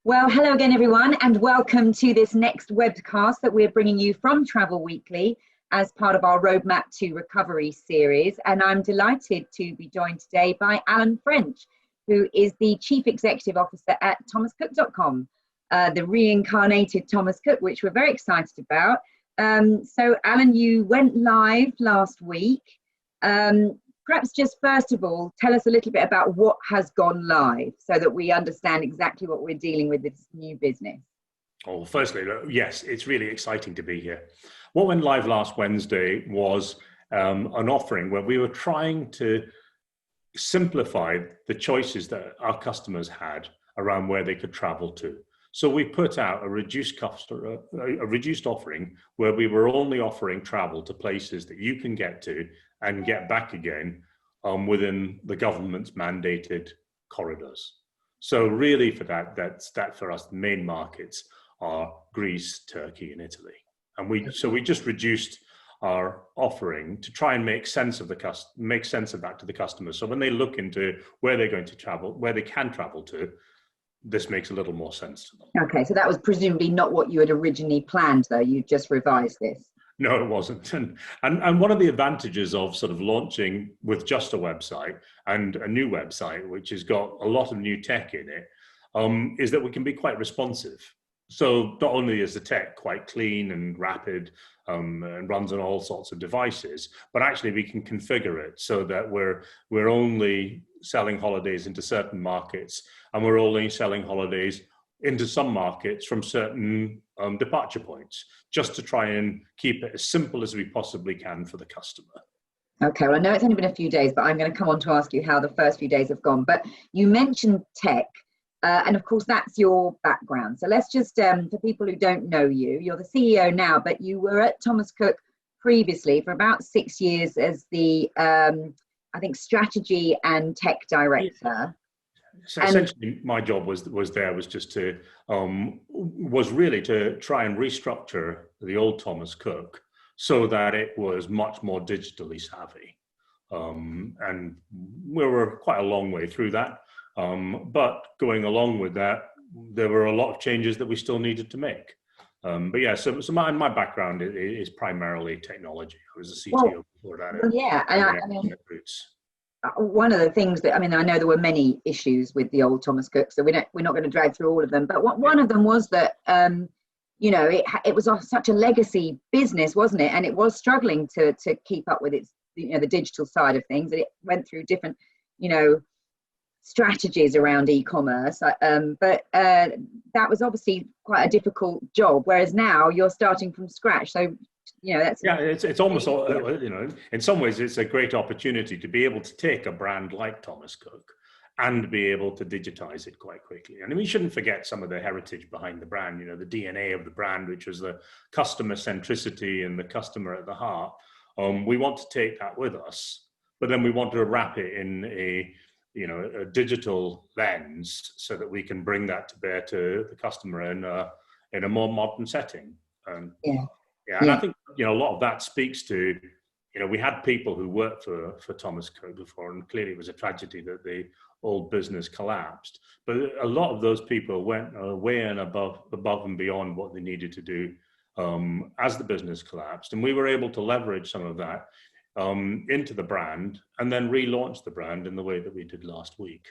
Well, hello again, everyone, and welcome to this next webcast that we're bringing you from Travel Weekly as part of our Roadmap to Recovery series. And I'm delighted to be joined today by Alan French, who is the Chief Executive Officer at thomascook.com, the reincarnated Thomas Cook, which we're very excited about. So, Alan, you went live last week. Perhaps just first of all, tell us a little bit about what has gone live so that we understand exactly what we're dealing with this new business. Oh, firstly, yes, it's really exciting to be here. What went live last Wednesday was an offering where we were trying to simplify the choices that our customers had around where they could travel to. So we put out a reduced offering where we were only offering travel to places that you can get to and get back again within the government's mandated corridors. So really for that's for us, the main markets are Greece, Turkey, and Italy. And we just reduced our offering to try and make sense of that to the customers. So when they look into where they're going to travel, where they can travel to, this makes a little more sense to them. Okay, so that was presumably not what you had originally planned, though. You just revised this. No, it wasn't. And one of the advantages of sort of launching with just a website and a new website, which has got a lot of new tech in it, is that we can be quite responsive. So not only is the tech quite clean and rapid and runs on all sorts of devices, but actually we can configure it so that we're only selling holidays into certain markets, and we're only selling holidays into some markets from certain departure points, just to try and keep it as simple as we possibly can for the customer. Okay, well, I know it's only been a few days, but I'm going to come on to ask you how the first few days have gone. But you mentioned tech, and of course, that's your background. So let's just, for people who don't know you, you're the CEO now, but you were at Thomas Cook previously for about 6 years as the, I think, strategy and tech director. So essentially, my job was just to really to try and restructure the old Thomas Cook so that it was much more digitally savvy, and we were quite a long way through that. But going along with that, there were a lot of changes that we still needed to make. But yeah, so my background is primarily technology. I was a CTO before that. Well, yeah, and I mean, one of the things that, I mean, I know there were many issues with the old Thomas Cook, so we're not going to drag through all of them. But one of them was that, it was such a legacy business, wasn't it? And it was struggling to keep up with its, the digital side of things. And it went through different, strategies around e-commerce. But that was obviously quite a difficult job. Whereas now you're starting from scratch. So that's it's almost in some ways it's a great opportunity to be able to take a brand like Thomas Cook and be able to digitize it quite quickly. And we shouldn't forget some of the heritage behind the brand, the DNA of the brand, which was the customer centricity and the customer at the heart. We want to take that with us, but then we want to wrap it in a digital lens so that we can bring that to bear to the customer in a more modern setting. And I think, a lot of that speaks to, we had people who worked for Thomas Cook before, and clearly it was a tragedy that the old business collapsed. But a lot of those people went way and above and beyond what they needed to do as the business collapsed. And we were able to leverage some of that into the brand and then relaunch the brand in the way that we did last week.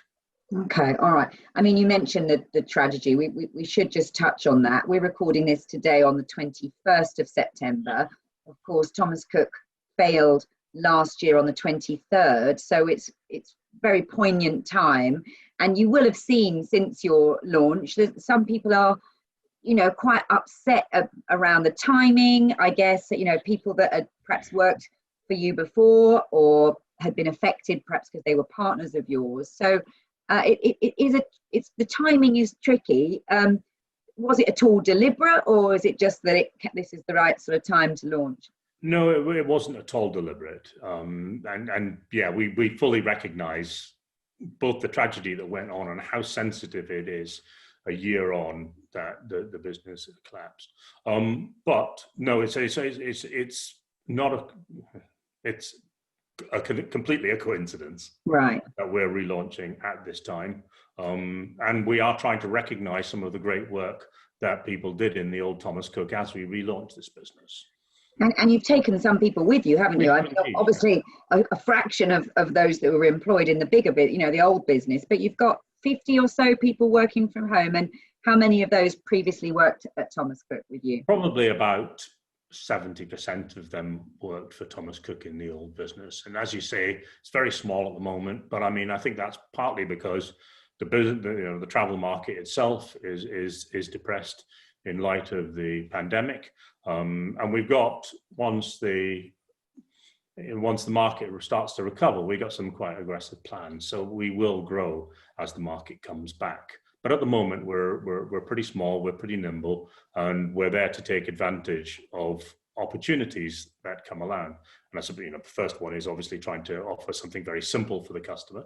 Okay, all right. I mean, you mentioned the tragedy. We should just touch on that. We're recording this today on the 21st of September. Of course, Thomas Cook failed last year on the 23rd, so it's very poignant time. And you will have seen since your launch that some people are, quite upset around the timing. I guess people that had perhaps worked for you before or had been affected, perhaps because they were partners of yours. So. It's the timing is tricky. Was it at all deliberate, or is it just that this is the right sort of time to launch? No, it wasn't at all deliberate. We fully recognise both the tragedy that went on and how sensitive it is a year on that the business collapsed. But no, it's not completely a coincidence, right? That we're relaunching at this time. And we are trying to recognize some of the great work that people did in the old Thomas Cook as we relaunched this business. And you've taken some people with you, haven't you? I mean, obviously, a fraction of those that were employed in the bigger bit, the old business, but you've got 50 or so people working from home. And how many of those previously worked at Thomas Cook with you? Probably about 70% of them worked for Thomas Cook in the old business. And as you say, it's very small at the moment. But I mean, I think that's partly because the business, the travel market itself is depressed in light of the pandemic. And we've got, once the market starts to recover, we got some quite aggressive plans. So we will grow as the market comes back. But at the moment, we're pretty small, we're pretty nimble, and we're there to take advantage of opportunities that come along. And that's, the first one is obviously trying to offer something very simple for the customer.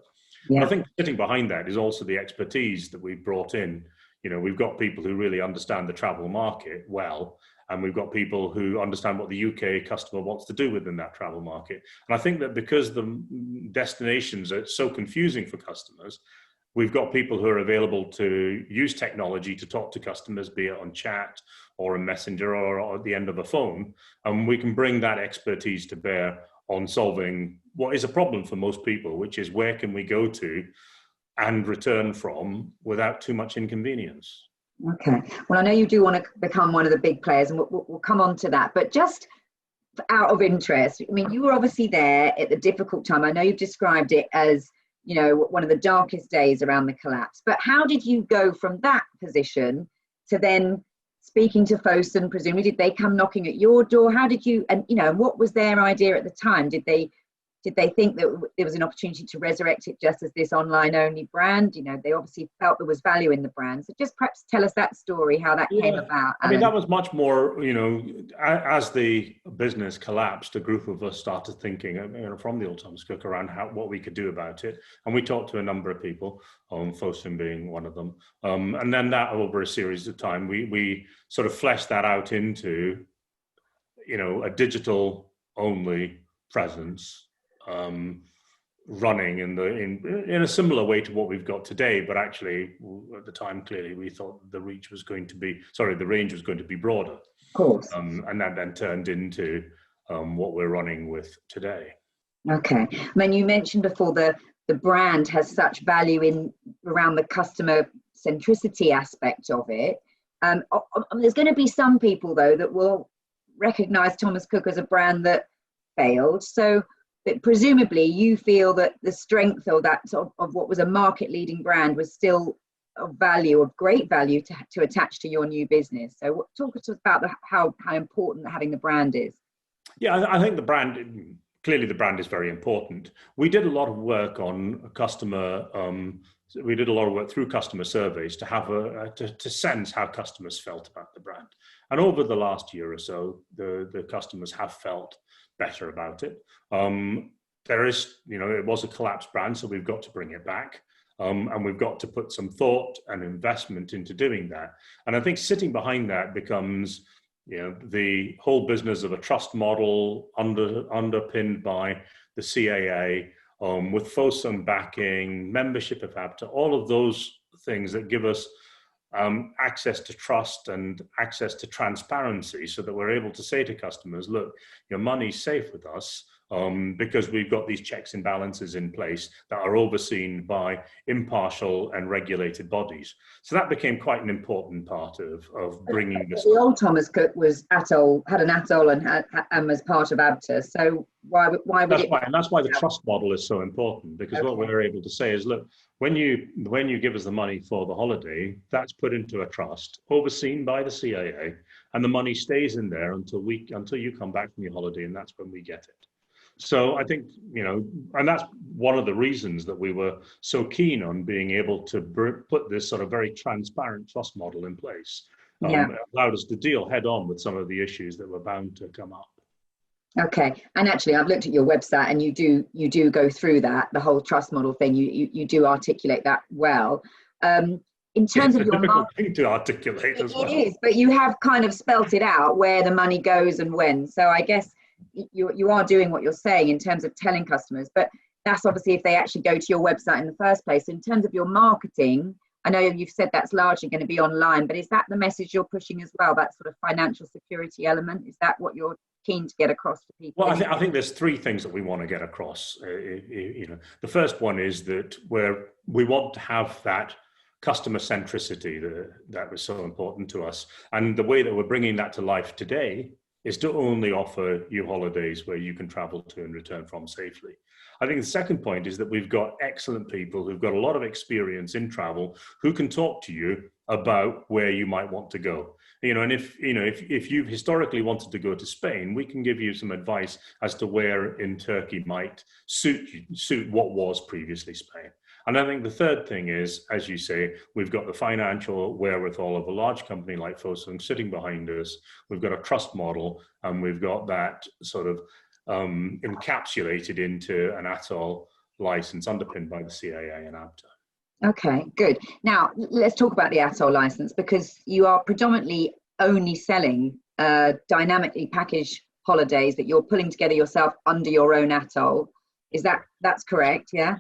Yeah. But I think sitting behind that is also the expertise that we've brought in. We've got people who really understand the travel market well, and we've got people who understand what the UK customer wants to do within that travel market. And I think that because the destinations are so confusing for customers, we've got people who are available to use technology to talk to customers, be it on chat or a messenger or at the end of a phone. And we can bring that expertise to bear on solving what is a problem for most people, which is where can we go to and return from without too much inconvenience. Okay. Well, I know you do want to become one of the big players, and we'll come on to that. But just out of interest, I mean, you were obviously there at the difficult time. I know you've described it as, one of the darkest days around the collapse. But how did you go from that position to then speaking to Fosun? Presumably, did they come knocking at your door? How did you, and what was their idea at the time? Did they think that there was an opportunity to resurrect it just as this online only brand? They obviously felt there was value in the brand. So just perhaps tell us that story, how that came about. Alan. I mean, that was much more, as the business collapsed, a group of us started thinking, from the old Thomas Cook around what we could do about it. And we talked to a number of people, Fosun being one of them. And then that over a series of time, we sort of fleshed that out into, a digital only presence, running in a similar way to what we've got today, but actually at the time clearly we thought the range was going to be broader. Of course. And that then turned into what we're running with today. Okay. I mean, you mentioned before the brand has such value around the customer centricity aspect of it. There's going to be some people though that will recognize Thomas Cook as a brand that failed. So but presumably you feel that the strength or that sort of what was a market leading brand was still of great value to attach to your new business. So talk to us about how important having the brand is. Yeah, I think the brand is very important. We did a lot of work on customer, we did a lot of work through customer surveys to have to sense how customers felt about the brand. And over the last year or so, the customers have felt better about it. There is, it was a collapsed brand, so we've got to bring it back. And we've got to put some thought and investment into doing that. And I think sitting behind that becomes, the whole business of a trust model underpinned by the CAA, with Fosun backing, membership of ATOL, all of those things that give us access to trust and access to transparency so that we're able to say to customers, look, your money's safe with us because we've got these checks and balances in place that are overseen by impartial and regulated bodies. So that became quite an important part of bringing this. The old Thomas Cook was ATOL, had an ATOL and was part of ABTA. So why would that's why, and that's why the trust model is so important, because what we're able to say is, look, when you give us the money for the holiday, that's put into a trust overseen by the CAA, and the money stays in there until you come back from your holiday, and that's when we get it. So I think, and that's one of the reasons that we were so keen on being able to put this sort of very transparent trust model in place. It allowed us to deal head on with some of the issues that were bound to come up. Okay, and actually I've looked at your website and you do go through that, the whole trust model thing, you do articulate that well. In terms of your marketing to articulate as well. It is, but you have kind of spelt it out where the money goes and when. So I guess you are doing what you're saying in terms of telling customers. But that's obviously if they actually go to your website in the first place. In terms of your marketing, I know you've said that's largely going to be online, but is that the message you're pushing as well, that sort of financial security element? Is that what you're keen to get across to people? Well, I think there's three things that we want to get across. The first one is that we want to have that customer centricity that was so important to us. And the way that we're bringing that to life today is to only offer you holidays where you can travel to and return from safely. I think the second point is that we've got excellent people who've got a lot of experience in travel who can talk to you about where you might want to go. And if you've historically wanted to go to Spain, we can give you some advice as to where in Turkey might suit what was previously Spain. And I think the third thing is, as you say, we've got the financial wherewithal of a large company like Fosun sitting behind us. We've got a trust model, and we've got that sort of encapsulated into an ATOL license underpinned by the CAA and ABTA. Okay, good. Now, let's talk about the ATOL license, because you are predominantly only selling dynamically packaged holidays that you're pulling together yourself under your own ATOL. That's correct, yeah?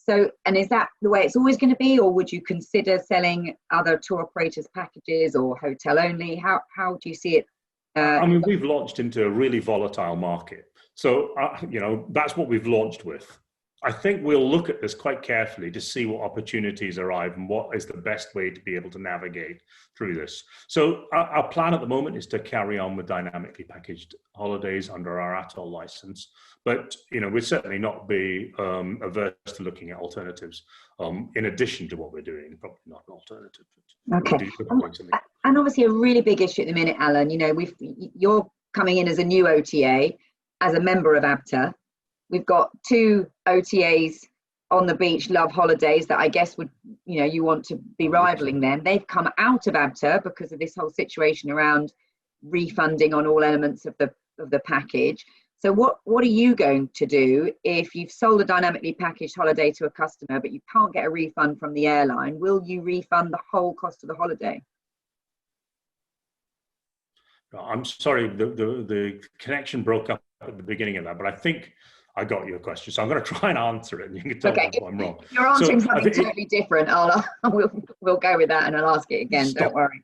So, and is that the way it's always going to be, or would you consider selling other tour operators packages or hotel only? How do you see it? We've launched into a really volatile market. So, that's what we've launched with. I think we'll look at this quite carefully to see what opportunities arrive and what is the best way to be able to navigate through this. So our plan at the moment is to carry on with dynamically packaged holidays under our ATOL license. But, we'd certainly not be averse to looking at alternatives in addition to what we're doing, probably not an alternative. Okay. And obviously a really big issue at the minute, Alan, you're coming in as a new OTA, as a member of ABTA. We've got two OTAs on the beach, Love Holidays, that I guess would, you want to be rivaling them. They've come out of ABTA because of this whole situation around refunding on all elements of the package. So what are you going to do if you've sold a dynamically packaged holiday to a customer, but you can't get a refund from the airline? Will you refund the whole cost of the holiday? I'm sorry, the connection broke up at the beginning of that, but I think I got your question, so I'm going to try and answer it, and you can tell me if I'm wrong. If you're answering something totally different, we'll go with that, and I'll ask it again. Stop. Don't worry.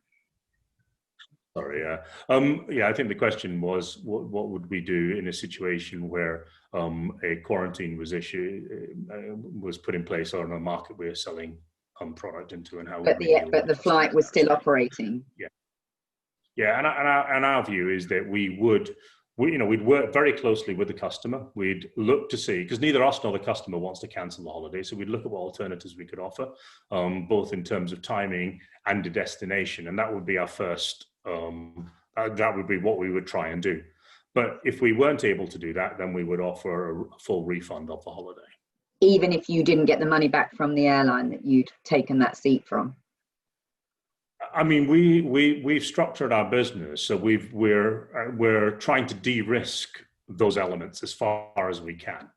Sorry, I think the question was, what would we do in a situation where a quarantine was put in place on a market we're selling product into, and how? But the flight was still operating. Yeah, and our view is that we'd work very closely with the customer. We'd look to see, because neither us nor the customer wants to cancel the holiday, so we'd look at what alternatives we could offer, both in terms of timing and the destination, and that would be our first. That would be what we would try and do. But if we weren't able to do that, then we would offer a full refund of the holiday, even if you didn't get the money back from the airline that you'd taken that seat from. I mean, we've structured our business so we're trying to de-risk those elements as far as we can,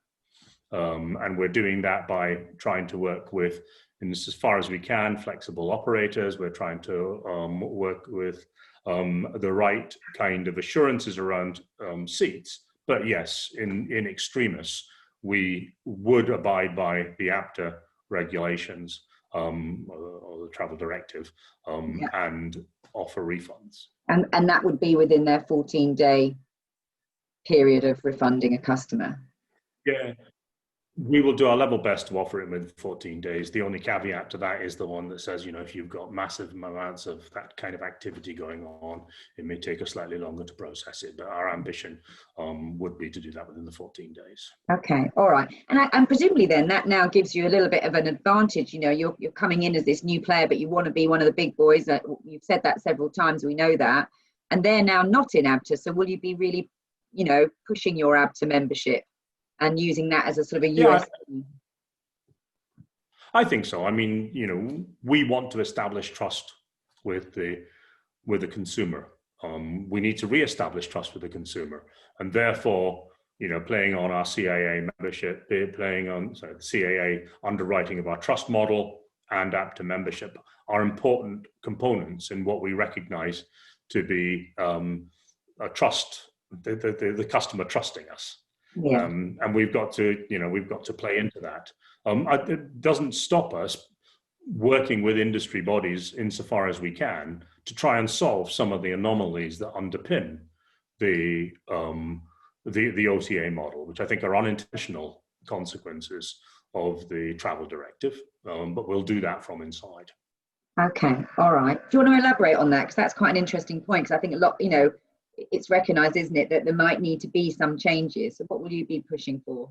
and we're doing that by trying to work with, as far as we can, flexible operators. We're trying to work with the right kind of assurances around seats. But yes, in extremis, we would abide by the ABTA regulations. Or the travel directive, and offer refunds. And that would be within their 14-day period of refunding a customer? Yeah, we will do our level best to offer it within 14 days. The only caveat to that is the one that says, if you've got massive amounts of that kind of activity going on, it may take us slightly longer to process it. But our ambition would be to do that within the 14 days. Okay, all right. And presumably then that now gives you a little bit of an advantage. You're coming in as this new player, but you want to be one of the big boys. You've said that several times, we know that. And they're now not in ABTA. So will you be really, pushing your ABTA membership and using that as a sort of a USP? I think so. I mean, we want to establish trust with the consumer. We need to re-establish trust with the consumer, and therefore, playing on our CAA membership, playing on the CAA underwriting of our trust model and ABTA membership are important components in what we recognise to be a trust, the customer trusting us. Yeah. And we've got to play into that. It doesn't stop us working with industry bodies insofar as we can to try and solve some of the anomalies that underpin the OTA model, which I think are unintentional consequences of the travel directive, but we'll do that from inside. Okay, all right. Do you want to elaborate on that? Because that's quite an interesting point, because I think a lot, it's recognised, isn't it, that there might need to be some changes. So what will you be pushing for?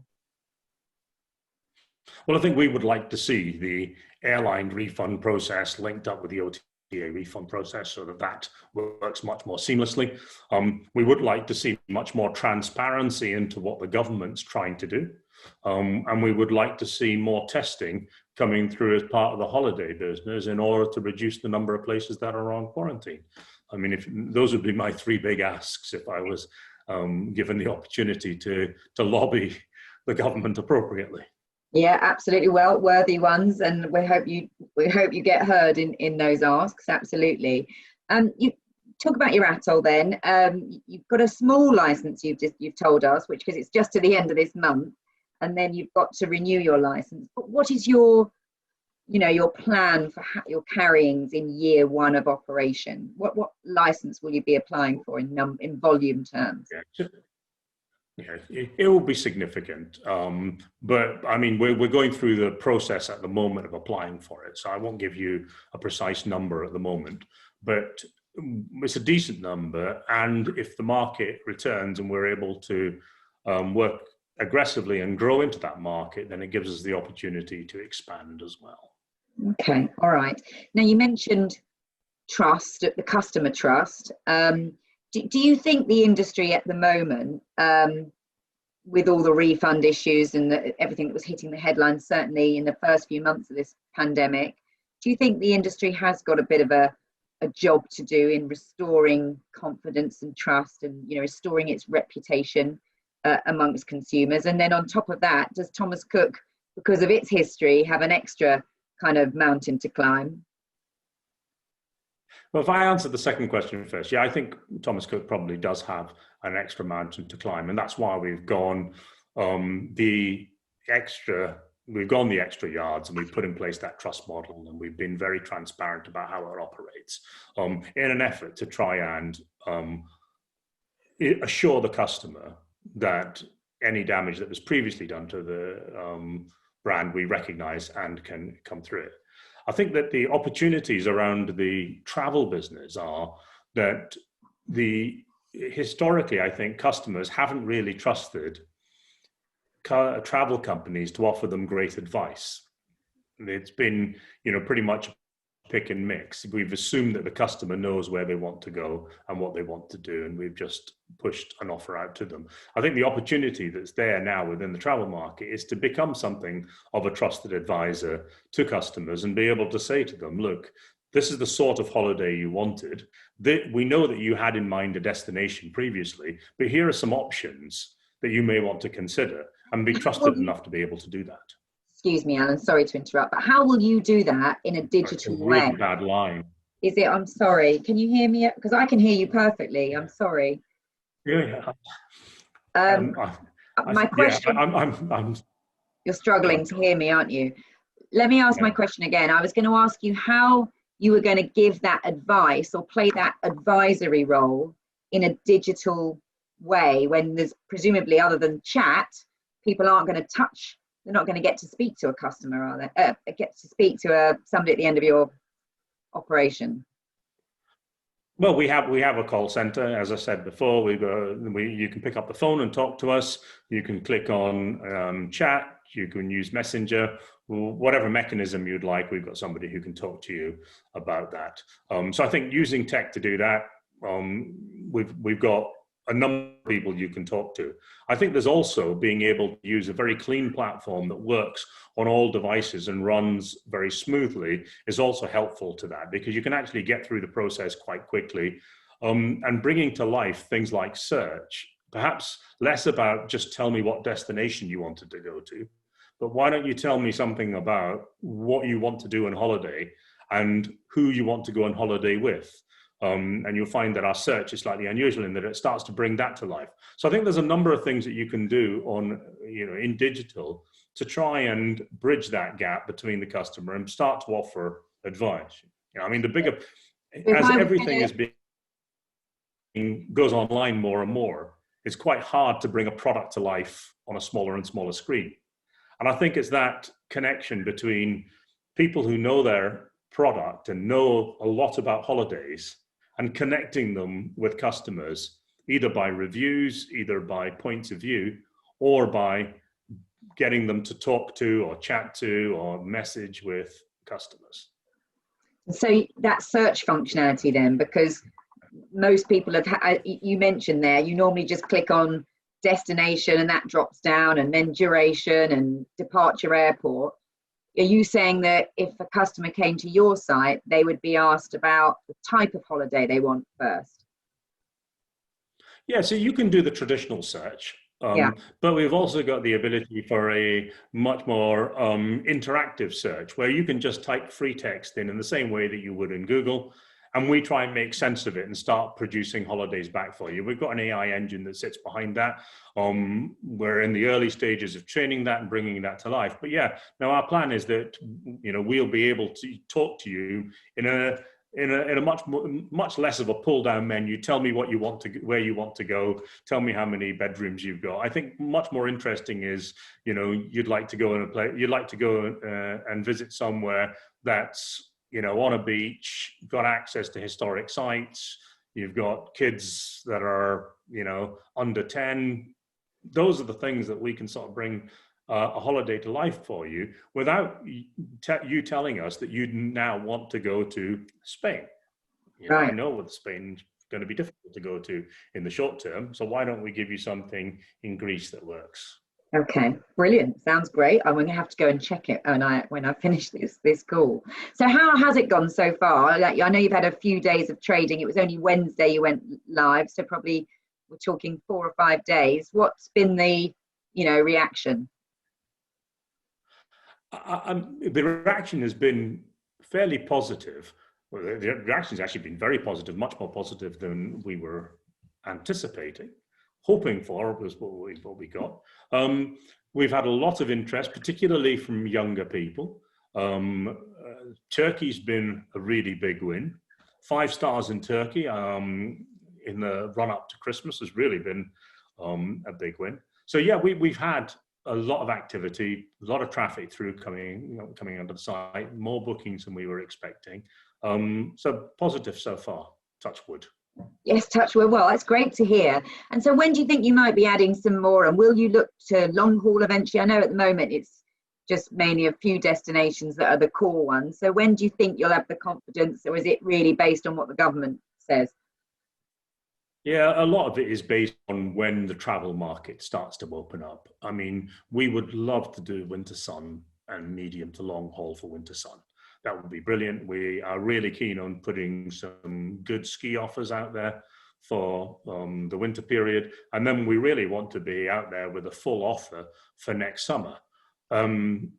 Well, I think we would like to see the airline refund process linked up with the OTA refund process so that works much more seamlessly. We would like to see much more transparency into what the government's trying to do. And we would like to see more testing coming through as part of the holiday business in order to reduce the number of places that are on quarantine. I mean, if those would be my three big asks if I was given the opportunity to lobby the government appropriately. Yeah, absolutely. Well, worthy ones, and we hope you get heard in those asks. Absolutely. You talk about your ATOL then. You've got a small license. You've told us, which because it's just to the end of this month, and then you've got to renew your license. But what is your plan for your carryings in year one of operation? What license will you be applying for in volume terms? Yeah, it will be significant, but I mean we're going through the process at the moment of applying for it, so I won't give you a precise number at the moment, but it's a decent number, and if the market returns and we're able to work aggressively and grow into that market, then it gives us the opportunity to expand as well. Okay, all right. Now you mentioned trust, the customer trust. Do you think the industry at the moment, with all the refund issues and everything that was hitting the headlines, certainly in the first few months of this pandemic, do you think the industry has got a bit of a job to do in restoring confidence and trust and restoring its reputation amongst consumers? And then on top of that, does Thomas Cook, because of its history, have an extra kind of mountain to climb? Well, if I answer the second question first, yeah, I think Thomas Cook probably does have an extra mountain to climb, and that's why we've gone the extra yards, and we've put in place that trust model, and we've been very transparent about how it operates in an effort to try and assure the customer that any damage that was previously done to the brand we recognize and can come through it. I think that the opportunities around the travel business are that historically, I think customers haven't really trusted travel companies to offer them great advice. It's been, pretty much pick and mix. We've assumed that the customer knows where they want to go and what they want to do, and we've just pushed an offer out to them. I think the opportunity that's there now within the travel market is to become something of a trusted advisor to customers and be able to say to them, look, this is the sort of holiday you wanted. We know that you had in mind a destination previously, but here are some options that you may want to consider, and be trusted enough to be able to do that. Excuse me, Alan, sorry to interrupt, but how will you do that in a digital way? It's a really bad line. Is it? I'm sorry. Can you hear me? Because I can hear you perfectly. I'm sorry. Yeah. My question. I'm You're struggling to hear me, aren't you? Let me ask my question again. I was going to ask you how you were going to give that advice or play that advisory role in a digital way when there's presumably, other than chat, people aren't going to touch. They're not going to get to speak to a customer, are they? Get to speak to somebody at the end of your operation. Well, we have a call center, as I said before. You can pick up the phone and talk to us. You can click on chat. You can use Messenger, whatever mechanism you'd like. We've got somebody who can talk to you about that. So I think using tech to do that, we've got a number of people you can talk to. I think there's also being able to use a very clean platform that works on all devices and runs very smoothly is also helpful to that, because you can actually get through the process quite quickly, and bringing to life things like search, perhaps less about just tell me what destination you wanted to go to, but why don't you tell me something about what you want to do on holiday and who you want to go on holiday with? And you'll find that our search is slightly unusual in that it starts to bring that to life. So I think there's a number of things that you can do in digital to try and bridge that gap between the customer and start to offer advice. I mean, as everything is goes online more and more, it's quite hard to bring a product to life on a smaller and smaller screen. And I think it's that connection between people who know their product and know a lot about holidays and connecting them with customers, either by reviews, either by points of view, or by getting them to talk to or chat to or message with customers. So that search functionality then, because most people have, you mentioned there, you normally just click on destination and that drops down, and then duration and departure airport. Are you saying that if a customer came to your site, they would be asked about the type of holiday they want first? Yeah, so you can do the traditional search, but we've also got the ability for a much more interactive search where you can just type free text in the same way that you would in Google, and we try and make sense of it and start producing holidays back for you. We've got an AI engine that sits behind that. We're in the early stages of training that and bringing that to life. But yeah, now our plan is that we'll be able to talk to you in a much less of a pull down menu. Tell me what you want to, where you want to go. Tell me how many bedrooms you've got. I think much more interesting is you'd like to go and visit somewhere that's on a beach, got access to historic sites, you've got kids that are, under 10. Those are the things that we can sort of bring a holiday to life for you without you telling us that you now want to go to Spain. Right. I know with Spain it's going to be difficult to go to in the short term. So why don't we give you something in Greece that works? Okay, brilliant. Sounds great. I'm going to have to go and check it when I finish this call. So how has it gone so far? I know you've had a few days of trading. It was only Wednesday you went live, so probably we're talking 4 or 5 days. What's been the reaction? The reaction has been fairly positive. Well, the reaction has actually been very positive, much more positive than we were anticipating. Hoping for was what we got. We've had a lot of interest, particularly from younger people. Turkey's been a really big win. 5 stars in Turkey in the run up to Christmas has really been a big win. So yeah, we've had a lot of activity, a lot of traffic through coming onto the site, more bookings than we were expecting. So positive so far, touch wood. Yes, touch wood. Well, that's great to hear. And so when do you think you might be adding some more? And will you look to long haul eventually? I know at the moment it's just mainly a few destinations that are the core ones. So when do you think you'll have the confidence, or is it really based on what the government says? Yeah, a lot of it is based on when the travel market starts to open up. I mean, we would love to do winter sun and medium to long haul for winter sun. That would be brilliant. We are really keen on putting some good ski offers out there for the winter period. And then we really want to be out there with a full offer for next summer. I'm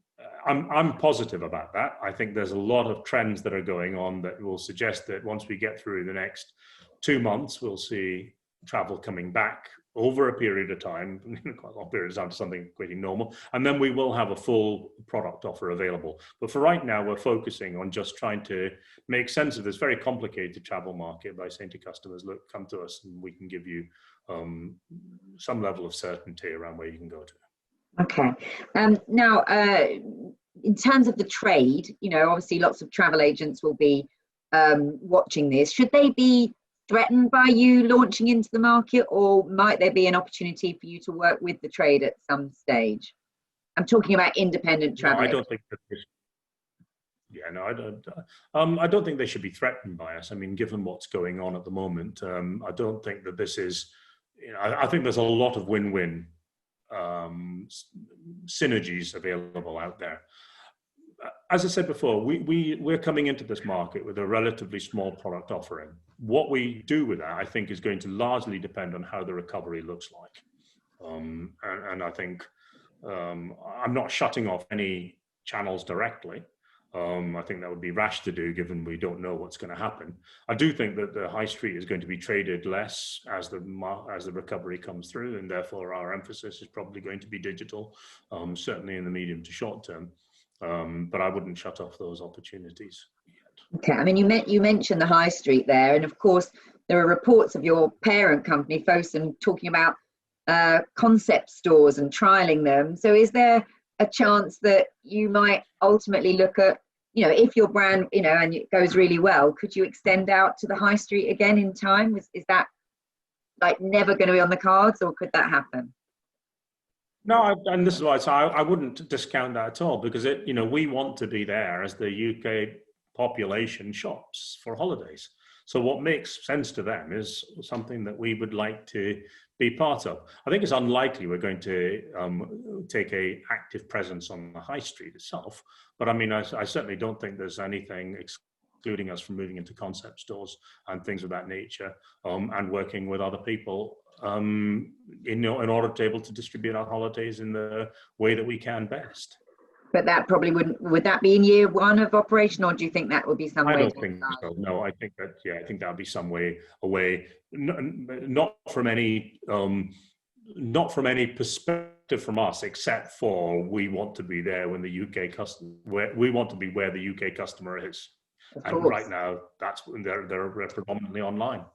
positive about that. I think there's a lot of trends that are going on that will suggest that once we get through the next 2 months, we'll see travel coming back over a period of time, quite a long period of time, to something pretty normal. And then we will have a full product offer available. But for right now, we're focusing on just trying to make sense of this very complicated travel market by saying to customers, look, come to us and we can give you some level of certainty around where you can go to. Okay. Now, in terms of the trade, obviously lots of travel agents will be watching this. Should they be threatened by you launching into the market, or might there be an opportunity for you to work with the trade at some stage? I'm talking about independent travel. No, I don't think that. I don't think they should be threatened by us. I mean, given what's going on at the moment, I don't think that this is. I think there's a lot of win-win synergies available out there. As I said before, we're coming into this market with a relatively small product offering. What we do with that, I think, is going to largely depend on how the recovery looks like. And I think I'm not shutting off any channels directly. I think that would be rash to do, given we don't know what's going to happen. I do think that the high street is going to be traded less as the recovery comes through, and therefore our emphasis is probably going to be digital, certainly in the medium to short term. But I wouldn't shut off those opportunities yet. Okay, I mean, you mentioned the high street there, and of course there are reports of your parent company, Fosun, talking about concept stores and trialing them. So is there a chance that you might ultimately look at, you know, if your brand, you know, and it goes really well, could you extend out to the high street again in time? Is that like never going to be on the cards, or could that happen? No, and this is why I wouldn't discount that at all, because you know, we want to be there as the UK population shops for holidays. So what makes sense to them is something that we would like to be part of. I think it's unlikely we're going to take a active presence on the high street itself, but I mean, I certainly don't think there's anything excluding us from moving into concept stores and things of that nature, and working with other people in order to be able to distribute our holidays in the way that we can best. But that probably would that be in year one of operation, or do you think that would be some way? I don't think so. No, I think that, yeah, I think that would be some way away, not from any perspective from us, except for we want to be there when the UK customer, we want to be where the UK customer is. And right now, that's when they're predominantly online.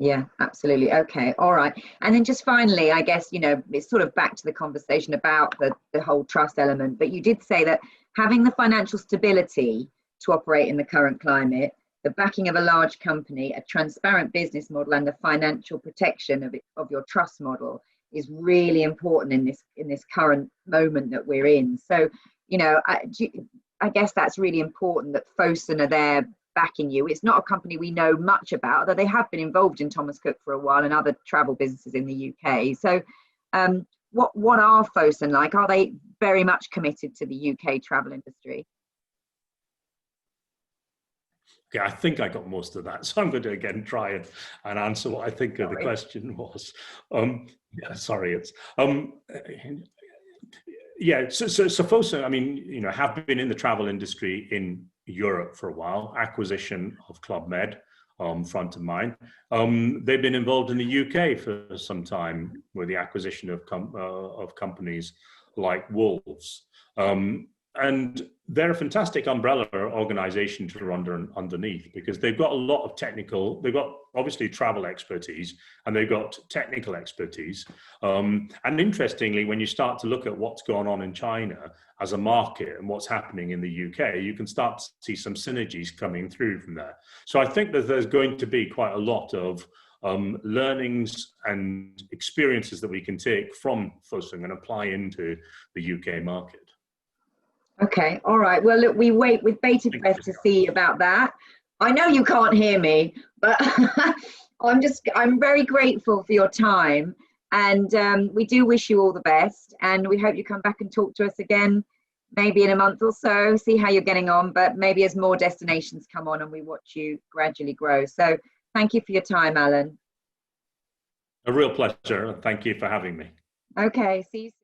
Yeah, absolutely. Okay, all right. And then just finally, I guess, you know, it's sort of back to the conversation about the whole trust element, but you did say that having the financial stability to operate in the current climate, the backing of a large company, a transparent business model, and the financial protection of your trust model is really important in this current moment that we're in. So, you know, I guess that's really important that Fosun are there backing you. It's not a company we know much about, although they have been involved in Thomas Cook for a while and other travel businesses in the UK. So what are Fosun like? Are they very much committed to the UK travel industry? Okay, I think I got most of that, so I'm going to again try and answer what I think the question was. Yeah, sorry, it's yeah. So Fosun, I mean, you know, have been in the travel industry in Europe for a while. Acquisition of Club Med, front of mind. They've been involved in the UK for some time with the acquisition of companies like Wolves. And they're a fantastic umbrella organization to run underneath, because they've got a lot of they've got obviously travel expertise, and they've got technical expertise. And interestingly, when you start to look at what's going on in China as a market and what's happening in the UK, you can start to see some synergies coming through from there. So I think that there's going to be quite a lot of learnings and experiences that we can take from Fosun and apply into the UK market. Okay, all right. Well, look, we wait with bated breath to see about that. I know you can't hear me, but I'm very grateful for your time, and we do wish you all the best, and we hope you come back and talk to us again, maybe in a month or so, see how you're getting on, but maybe as more destinations come on and we watch you gradually grow. So thank you for your time, Alan. A real pleasure, and thank you for having me. Okay, see you soon.